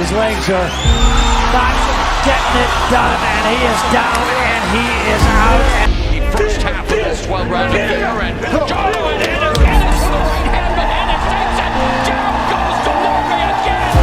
His legs are not getting it done, and he is down, and he is out. First half of this 12-round affair, and Jarwin hit it, and it's with the right hand, but Ennis takes it. Down goes to Murray again.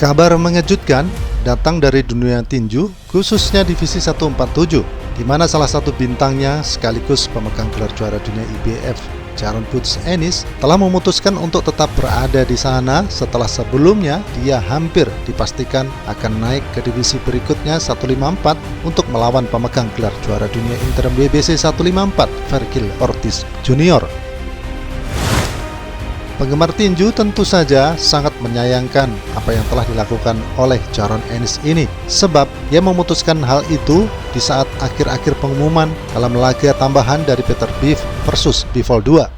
Kabar mengejutkan datang dari dunia tinju, khususnya divisi 147, di mana salah satu bintangnya sekaligus pemegang gelar juara dunia IBF, Jaron Butch Ennis, telah memutuskan untuk tetap berada di sana setelah sebelumnya dia hampir dipastikan akan naik ke divisi berikutnya 154 untuk melawan pemegang gelar juara dunia interim WBC 154, Vergil Ortiz Jr. Penggemar tinju tentu saja sangat menyayangkan apa yang telah dilakukan oleh Jaron Ennis ini, sebab ia memutuskan hal itu di saat akhir-akhir pengumuman dalam laga tambahan dari Peter Beef versus Bivol 2.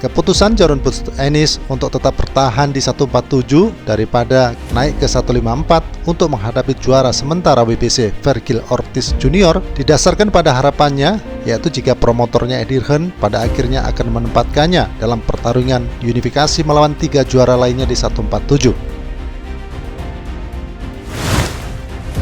Keputusan Jaron Butch Ennis untuk tetap bertahan di 147 daripada naik ke 154 untuk menghadapi juara sementara WBC Vergil Ortiz Jr. didasarkan pada harapannya, yaitu jika promotornya Eddie Hearn pada akhirnya akan menempatkannya dalam pertarungan unifikasi melawan 3 juara lainnya di 147.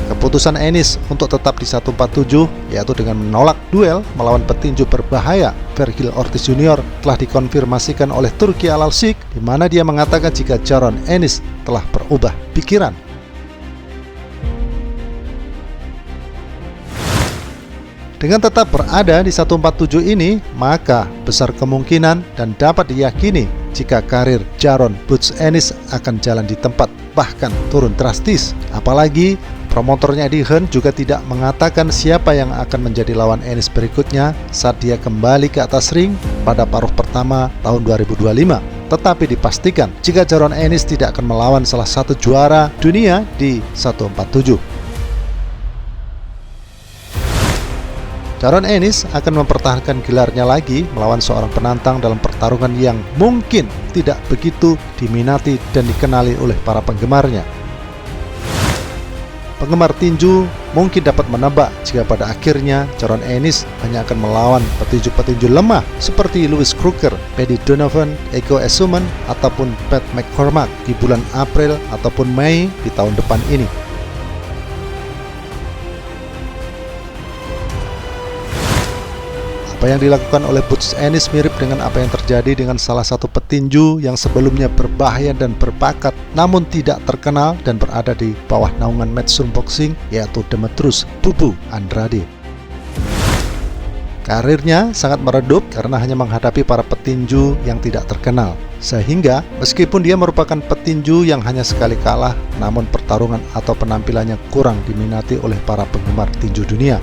Keputusan Ennis untuk tetap di 147, yaitu dengan menolak duel melawan petinju berbahaya Vergil Ortiz Jr. telah dikonfirmasikan oleh Turki Al-Alsik, di mana dia mengatakan jika Jaron Ennis telah berubah pikiran. Dengan tetap berada di 147 ini, maka besar kemungkinan dan dapat diyakini jika karir Jaron Butch Ennis akan jalan di tempat, bahkan turun drastis. Apalagi promotornya Eddie Hearn juga tidak mengatakan siapa yang akan menjadi lawan Ennis berikutnya saat dia kembali ke atas ring pada paruh pertama tahun 2025. Tetapi dipastikan jika Jaron Ennis tidak akan melawan salah satu juara dunia di 147. Jaron Ennis akan mempertahankan gelarnya lagi melawan seorang penantang dalam pertarungan yang mungkin tidak begitu diminati dan dikenali oleh para penggemarnya. Penggemar tinju mungkin dapat menebak jika pada akhirnya Jaron Ennis hanya akan melawan petinju-petinju lemah seperti Louis Crooker, Paddy Donovan, Ego Essuman, ataupun Pat McCormack di bulan April ataupun Mei di tahun depan ini. Apa yang dilakukan oleh Butch Ennis mirip dengan apa yang terjadi dengan salah satu petinju yang sebelumnya berbahaya dan berbakat namun tidak terkenal dan berada di bawah naungan Matchroom Boxing, yaitu Demetrius "Bubu" Andrade. Karirnya sangat meredup karena hanya menghadapi para petinju yang tidak terkenal, sehingga meskipun dia merupakan petinju yang hanya sekali kalah, namun pertarungan atau penampilannya kurang diminati oleh para penggemar tinju dunia.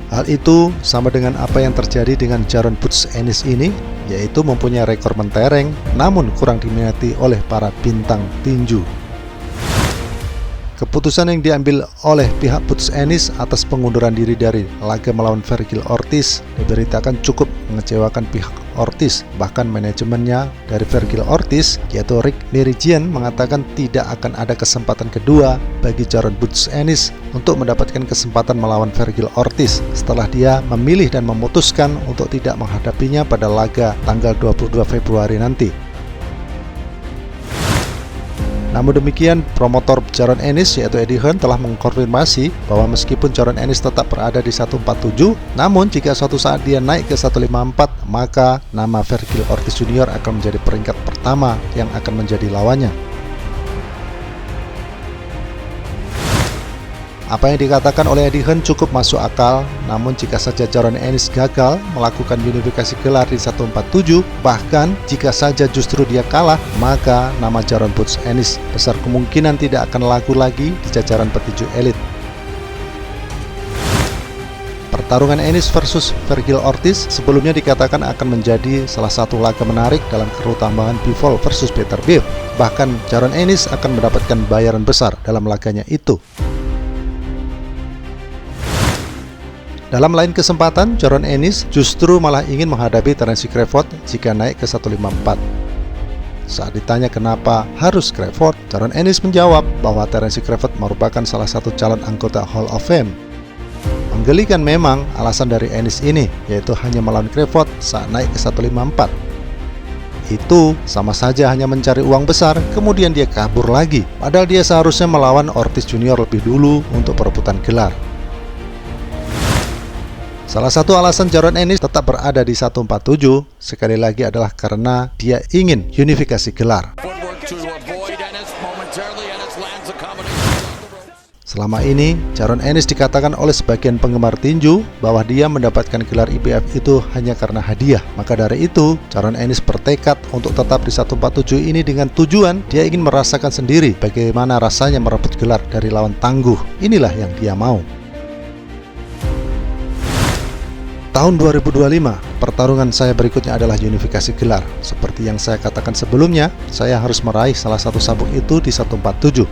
Hal itu sama dengan apa yang terjadi dengan Jaron Butch Ennis ini, yaitu mempunyai rekor mentereng namun kurang diminati oleh para bintang tinju. Keputusan yang diambil oleh pihak Butch Ennis atas pengunduran diri dari laga melawan Vergil Ortiz diberitakan cukup mengecewakan pihak Ortiz. Bahkan manajemennya dari Vergil Ortiz, yaitu Rick Meridian, mengatakan tidak akan ada kesempatan kedua bagi Jaron Butch Ennis untuk mendapatkan kesempatan melawan Vergil Ortiz setelah dia memilih dan memutuskan untuk tidak menghadapinya pada laga tanggal 22 Februari nanti. Namun demikian, promotor Jaron Ennis yaitu Eddie Hearn telah mengkonfirmasi bahwa meskipun Jaron Ennis tetap berada di 147, namun jika suatu saat dia naik ke 154, maka nama Vergil Ortiz Jr. akan menjadi peringkat pertama yang akan menjadi lawannya. Apa yang dikatakan oleh Eddie Hearn cukup masuk akal, namun jika saja Jaron Ennis gagal melakukan unifikasi gelar di 147, bahkan jika saja justru dia kalah, maka nama Jaron Butch Ennis besar kemungkinan tidak akan laku lagi di jajaran petinju elit. Pertarungan Ennis versus Vergil Ortiz sebelumnya dikatakan akan menjadi salah satu laga menarik dalam kru tambahan Bivol versus Peter Beef. Bahkan Jaron Ennis akan mendapatkan bayaran besar dalam laganya itu. Dalam lain kesempatan, Jaron Ennis justru malah ingin menghadapi Terence Crawford jika naik ke 154. Saat ditanya kenapa harus Crawford, Jaron Ennis menjawab bahwa Terence Crawford merupakan salah satu calon anggota Hall of Fame. Menggelikan memang alasan dari Ennis ini, yaitu hanya melawan Crawford saat naik ke 154. Itu sama saja hanya mencari uang besar, kemudian dia kabur lagi. Padahal dia seharusnya melawan Ortiz Jr. lebih dulu untuk perebutan gelar. Salah satu alasan Jaron Ennis tetap berada di 147 sekali lagi adalah karena dia ingin unifikasi gelar. Selama ini, Jaron Ennis dikatakan oleh sebagian penggemar tinju bahwa dia mendapatkan gelar IBF itu hanya karena hadiah. Maka dari itu, Jaron Ennis bertekad untuk tetap di 147 ini dengan tujuan dia ingin merasakan sendiri bagaimana rasanya merebut gelar dari lawan tangguh. Inilah yang dia mau. Tahun 2025, pertarungan saya berikutnya adalah unifikasi gelar. Seperti yang saya katakan sebelumnya, saya harus meraih salah satu sabuk itu di 147.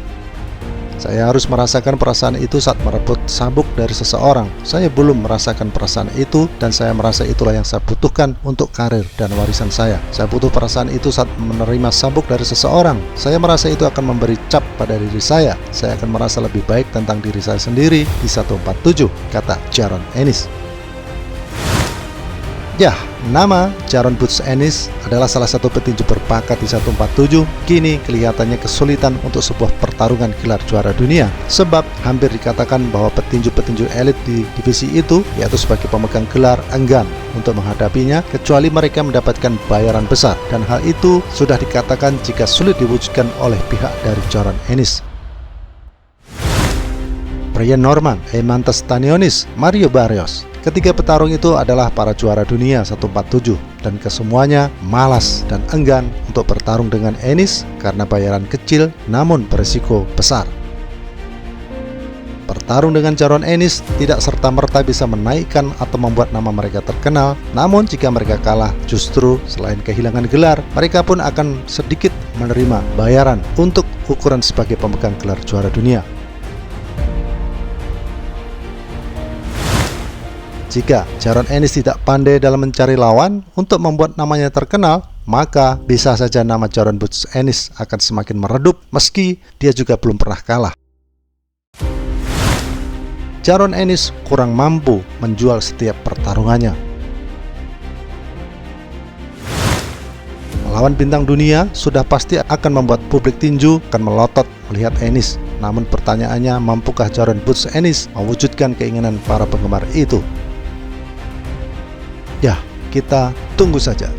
Saya harus merasakan perasaan itu saat merebut sabuk dari seseorang. Saya belum merasakan perasaan itu dan saya merasa itulah yang saya butuhkan untuk karir dan warisan saya. Saya butuh perasaan itu saat menerima sabuk dari seseorang. Saya merasa itu akan memberi cap pada diri saya. Saya akan merasa lebih baik tentang diri saya sendiri di 147, kata Jaron Ennis. Ya, nama Jaron Boots Ennis adalah salah satu petinju berbakat di 147. Kini kelihatannya kesulitan untuk sebuah pertarungan gelar juara dunia, sebab hampir dikatakan bahwa petinju-petinju elit di divisi itu, yaitu sebagai pemegang gelar, enggan untuk menghadapinya kecuali mereka mendapatkan bayaran besar, dan hal itu sudah dikatakan jika sulit diwujudkan oleh pihak dari Jaron Ennis. Brian Norman, Eimantas Stanionis, Mario Barrios. Ketiga petarung itu adalah para juara dunia 147 dan kesemuanya malas dan enggan untuk bertarung dengan Ennis karena bayaran kecil namun berisiko besar. Bertarung dengan Jaron Ennis tidak serta-merta bisa menaikkan atau membuat nama mereka terkenal, namun jika mereka kalah justru selain kehilangan gelar, mereka pun akan sedikit menerima bayaran untuk ukuran sebagai pemegang gelar juara dunia. Jika Jaron Ennis tidak pandai dalam mencari lawan untuk membuat namanya terkenal, maka bisa saja nama Jaron Boots Ennis akan semakin meredup meski dia juga belum pernah kalah. Jaron Ennis kurang mampu menjual setiap pertarungannya. Melawan bintang dunia sudah pasti akan membuat publik tinju akan melotot melihat Ennis. Namun pertanyaannya, mampukah Jaron Boots Ennis mewujudkan keinginan para penggemar itu? Ya, kita tunggu saja.